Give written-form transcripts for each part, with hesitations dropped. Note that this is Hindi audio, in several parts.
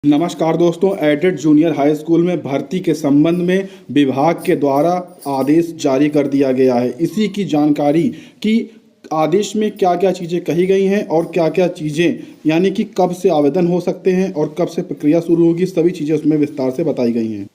नमस्कार दोस्तों, एडेड जूनियर हाई स्कूल में भर्ती के संबंध में विभाग के द्वारा आदेश जारी कर दिया गया है। इसी की जानकारी कि आदेश में क्या क्या चीज़ें कही गई हैं और क्या क्या चीज़ें यानी कि कब से आवेदन हो सकते हैं और कब से प्रक्रिया शुरू होगी, सभी चीज़ें उसमें विस्तार से बताई गई हैं।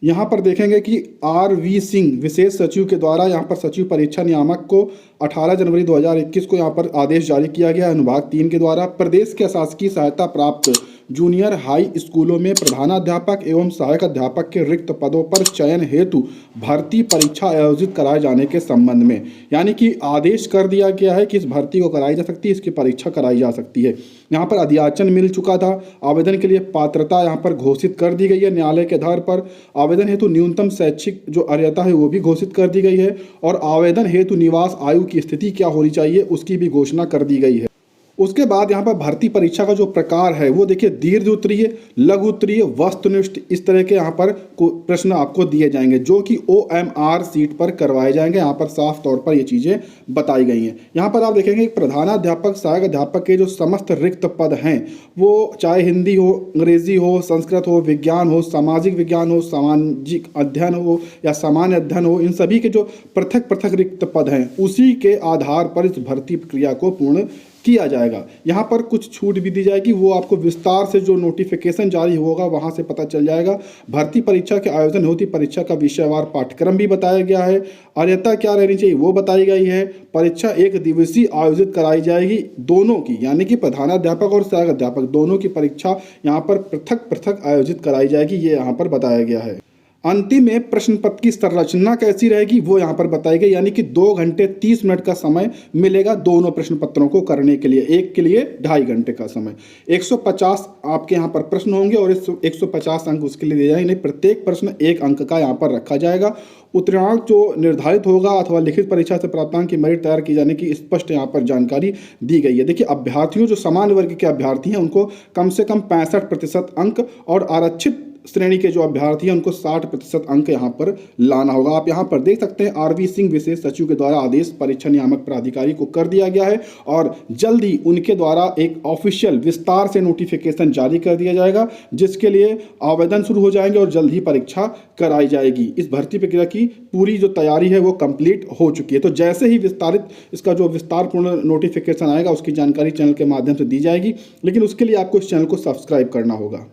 यहाँ पर देखेंगे कि RV सिंह विशेष सचिव के द्वारा यहाँ पर सचिव परीक्षा नियामक को 18 जनवरी 2021 को यहाँ पर आदेश जारी किया गया अनुभाग 3 के द्वारा। प्रदेश के शासकीय सहायता प्राप्त जूनियर हाई स्कूलों में प्रधानाध्यापक एवं सहायक अध्यापक के रिक्त पदों पर चयन हेतु भर्ती परीक्षा आयोजित कराए जाने के संबंध में यानी कि आदेश कर दिया गया है कि इस भर्ती को कराई जा सकती है, इसकी परीक्षा कराई जा सकती है। यहाँ पर अधियाचन मिल चुका था, आवेदन के लिए पात्रता यहाँ पर घोषित कर दी गई है न्यायालय के आधार पर। आवेदन हेतु न्यूनतम शैक्षिक जो अर्हता है वो भी घोषित कर दी गई है और आवेदन हेतु निवास आयु की स्थिति क्या होनी चाहिए उसकी भी घोषणा कर दी गई है। उसके बाद यहाँ पर भर्ती परीक्षा का जो प्रकार है वो देखिए दीर्घ उत्तरीय, लघु उत्तरीय, वस्तुनिष्ठ, इस तरह के यहाँ पर प्रश्न आपको दिए जाएंगे जो कि OMR सीट पर करवाए जाएंगे। यहाँ पर साफ तौर पर ये चीज़ें बताई गई हैं। यहाँ पर आप देखेंगे प्रधानाध्यापक सहायक अध्यापक के जो समस्त रिक्त पद हैं वो चाहे हिंदी हो, अंग्रेजी हो, संस्कृत हो, विज्ञान हो, सामाजिक विज्ञान हो, सामाजिक अध्ययन हो या सामान्य अध्ययन हो, इन सभी के जो पृथक पृथक रिक्त पद हैं उसी के आधार पर इस भर्ती प्रक्रिया को पूर्ण किया जाएगा। यहाँ पर कुछ छूट भी दी जाएगी, वो आपको विस्तार से जो नोटिफिकेशन जारी होगा वहाँ से पता चल जाएगा। भर्ती परीक्षा के आयोजन होती परीक्षा का विषयवार पाठ्यक्रम भी बताया गया है। अर्हता क्या रहनी चाहिए वो बताई गई है। परीक्षा एक दिवसीय आयोजित कराई जाएगी दोनों की, यानी कि प्रधानाध्यापक और सहायक अध्यापक दोनों की परीक्षा यहाँ पर पृथक पृथक आयोजित कराई जाएगी, ये यहाँ पर बताया गया है। अंतिम में प्रश्न पत्र की संरचना कैसी रहेगी वो यहाँ पर बताई गई, यानी कि 2 घंटे 30 मिनट का समय मिलेगा दोनों प्रश्न पत्रों को करने के लिए, एक के लिए 2.5 घंटे का समय। 150 आपके यहाँ पर प्रश्न होंगे और इस 150 अंक उसके लिए दिए जाएंगे। प्रत्येक प्रश्न 1 अंक का यहाँ पर रखा जाएगा। उत्तीर्णांक जो निर्धारित होगा अथवा लिखित परीक्षा से प्राप्त अंक की मेरिट तैयार की जाने की स्पष्ट यहाँ पर जानकारी दी गई है। देखिए अभ्यर्थियों जो सामान्य वर्ग के अभ्यर्थी हैं उनको कम से कम 65% अंक और आरक्षित श्रेणी के जो अभ्यर्थी हैं उनको 60% अंक यहाँ पर लाना होगा। आप यहाँ पर देख सकते हैं RV सिंह विशेष सचिव के द्वारा आदेश परीक्षा नियामक प्राधिकारी को कर दिया गया है और जल्द ही उनके द्वारा एक ऑफिशियल विस्तार से नोटिफिकेशन जारी कर दिया जाएगा जिसके लिए आवेदन शुरू हो जाएंगे और जल्द ही परीक्षा कराई जाएगी। इस भर्ती प्रक्रिया की पूरी जो तैयारी है वो कंप्लीट हो चुकी है। तो जैसे ही विस्तारित इसका जो विस्तारपूर्ण नोटिफिकेशन आएगा उसकी जानकारी चैनल के माध्यम से दी जाएगी, लेकिन उसके लिए आपको इस चैनल को सब्सक्राइब करना होगा।